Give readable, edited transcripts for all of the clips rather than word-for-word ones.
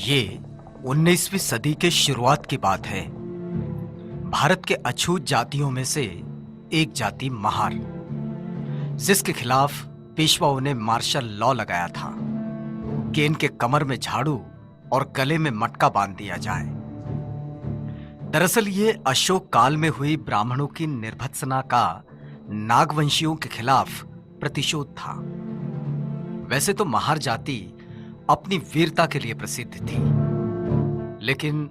ये 19वीं सदी के शुरुआत की बात है। भारत के अछूत जातियों में से एक जाति महार, जिसके खिलाफ पेशवाओं ने मार्शल लॉ लगाया था कि इनके कमर में झाड़ू और गले में मटका बांध दिया जाए। दरअसल ये अशोक काल में हुई ब्राह्मणों की निर्भत्सना का नागवंशियों के खिलाफ प्रतिशोध था। वैसे तो महार जाति अपनी वीरता के लिए प्रसिद्ध थी, लेकिन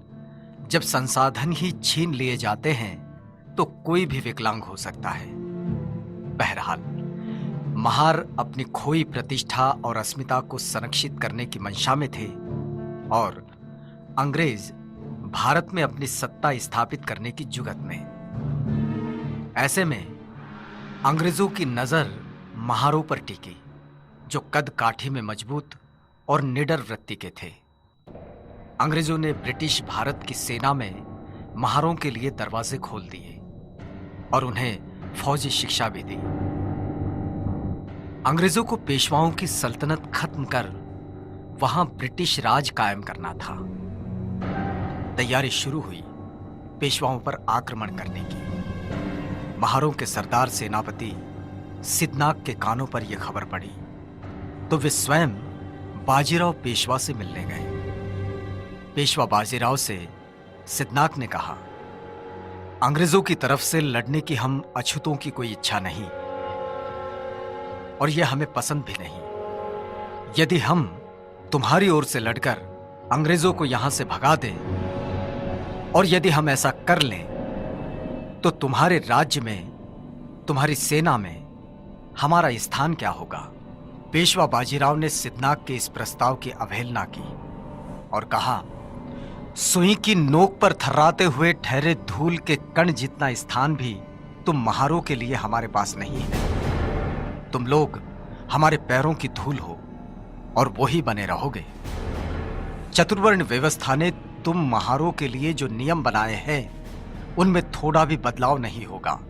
जब संसाधन ही छीन लिए जाते हैं तो कोई भी विकलांग हो सकता है। बहरहाल महार अपनी खोई प्रतिष्ठा और अस्मिता को संरक्षित करने की मंशा में थे और अंग्रेज भारत में अपनी सत्ता स्थापित करने की जुगत में। ऐसे में अंग्रेजों की नजर महारों पर टिकी, जो कद काठी में मजबूत और निडर वृत्ति के थे। अंग्रेजों ने ब्रिटिश भारत की सेना में महारों के लिए दरवाजे खोल दिए और उन्हें फौजी शिक्षा भी दी। अंग्रेजों को पेशवाओं की सल्तनत खत्म कर वहां ब्रिटिश राज कायम करना था। तैयारी शुरू हुई पेशवाओं पर आक्रमण करने की। महारों के सरदार सेनापति सिद्धनाग के कानों पर यह खबर पड़ी तो वे स्वयं बाजीराव पेशवा से मिलने गए। पेशवा बाजीराव से सिद्धनाग ने कहा, अंग्रेजों की तरफ से लड़ने की हम अछूतों की कोई इच्छा नहीं और यह हमें पसंद भी नहीं। यदि हम तुम्हारी ओर से लड़कर अंग्रेजों को यहां से भगा दें और यदि हम ऐसा कर लें तो तुम्हारे राज्य में, तुम्हारी सेना में हमारा स्थान क्या होगा। पेशवा बाजीराव ने सिद्धनाग के इस प्रस्ताव की अवहेलना की और कहा, सुई की नोक पर थर्राते हुए ठहरे धूल के कण जितना स्थान भी तुम महारों के लिए हमारे पास नहीं है। तुम लोग हमारे पैरों की धूल हो और वही बने रहोगे। चतुर्वर्ण व्यवस्था ने तुम महारों के लिए जो नियम बनाए हैं उनमें थोड़ा भी बदलाव नहीं होगा।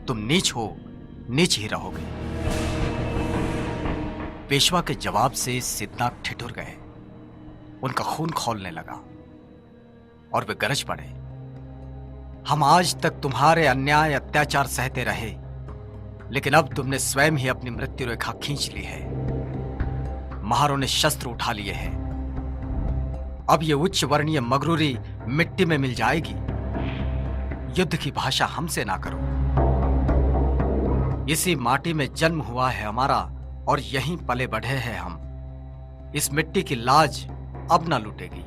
तुम नीच हो, नीच ही रहोगे। पेशवा के जवाब से सिद्धनाग ठिठुर गए। उनका खून खौलने लगा और वे गरज पड़े, हम आज तक तुम्हारे अन्याय अत्याचार सहते रहे, लेकिन अब तुमने स्वयं ही अपनी मृत्यु रेखा खींच ली है। महारों ने शस्त्र उठा लिए हैं। अब ये उच्च वर्णीय मगरूरी मिट्टी में मिल जाएगी। युद्ध की भाषा हमसे ना करो। इसी माटी में जन्म हुआ है हमारा और यहीं पले बढ़े हैं हम। इस मिट्टी की लाज अब ना लूटेगी।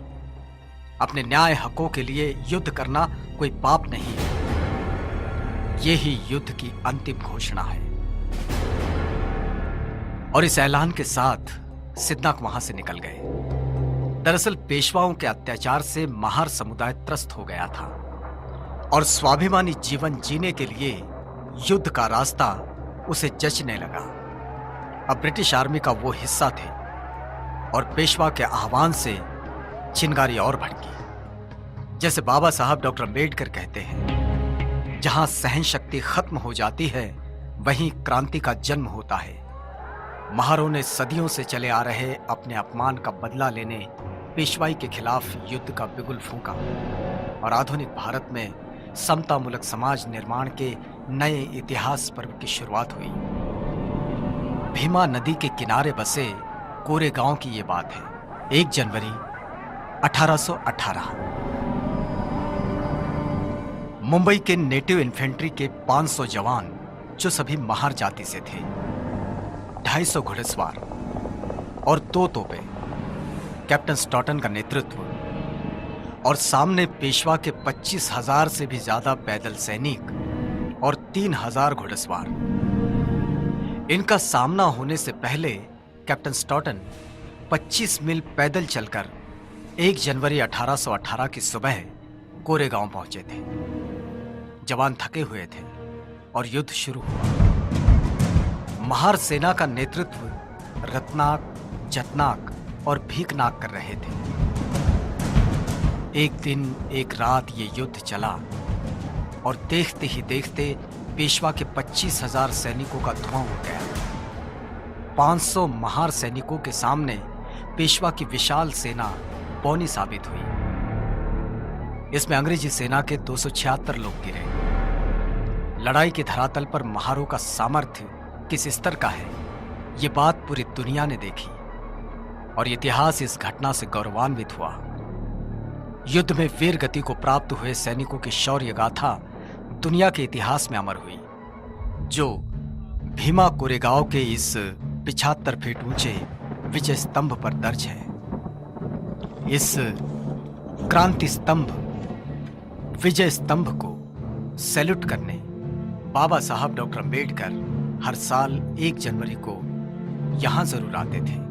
अपने न्याय हकों के लिए युद्ध करना कोई पाप नहीं है। ये ही युद्ध की अंतिम घोषणा है। और इस ऐलान के साथ सिद्धनाग वहां से निकल गए। दरअसल पेशवाओं के अत्याचार से महार समुदाय त्रस्त हो गया था और स्वाभिमानी जीवन जीने के लिए युद्ध का रास्ता उसे जचने लगा। अब ब्रिटिश आर्मी का वो हिस्सा थे और पेशवा के आह्वान से चिंगारी और भड़की। जैसे बाबा साहब डॉक्टर अम्बेडकर कहते हैं, जहां सहन शक्ति खत्म हो जाती है वहीं क्रांति का जन्म होता है। महारों ने सदियों से चले आ रहे अपने अपमान का बदला लेने पेशवाई के खिलाफ युद्ध का बिगुल फूंका और आधुनिक भारत में समतामूलक समाज निर्माण के नए इतिहास पर्व की शुरुआत हुई। भीमा नदी के किनारे बसे कोरेगांव की ये बात है। 1 जनवरी 1818। मुंबई के नेटिव इन्फेंट्री के 500 जवान, जो सभी महार जाति से थे, 250 घुड़सवार और 2 तोपें, कैप्टन स्टॉटन का नेतृत्व और सामने पेशवा के 25,000 से भी ज्यादा पैदल सैनिक और 3,000 घुड़सवार। इनका सामना होने से पहले कैप्टन स्टॉटन 25 मील पैदल चलकर 1 जनवरी 1818 की सुबह कोरेगांव पहुंचे थे। जवान थके हुए थे और युद्ध शुरू हुआ। महार सेना का नेतृत्व रत्नाक, जतनाक और भीकनाक कर रहे थे। एक दिन एक रात ये युद्ध चला और देखते ही देखते पेशवा के 25,000 सैनिकों का धुआं हो गया। 500 महार सैनिकों के सामने पेशवा की विशाल सेना पौनी साबित हुई। इसमें अंग्रेजी सेना के 276 लोग गिरे। लड़ाई के धरातल पर महारों का सामर्थ्य किस स्तर का है, ये बात पूरी दुनिया ने देखी और इतिहास इस घटना से गौरवान्वित हुआ। युद्ध में वीर गति को प्राप्त हुए सैनिकों की शौर्य गाथा दुनिया के इतिहास में अमर हुई, जो भीमा कोरेगांव के इस 75 फीट ऊंचे विजय स्तंभ पर दर्ज है। इस क्रांति स्तंभ, विजय स्तंभ को सैल्यूट करने बाबा साहब डॉक्टर अंबेडकर हर साल 1 जनवरी को यहां जरूर आते थे।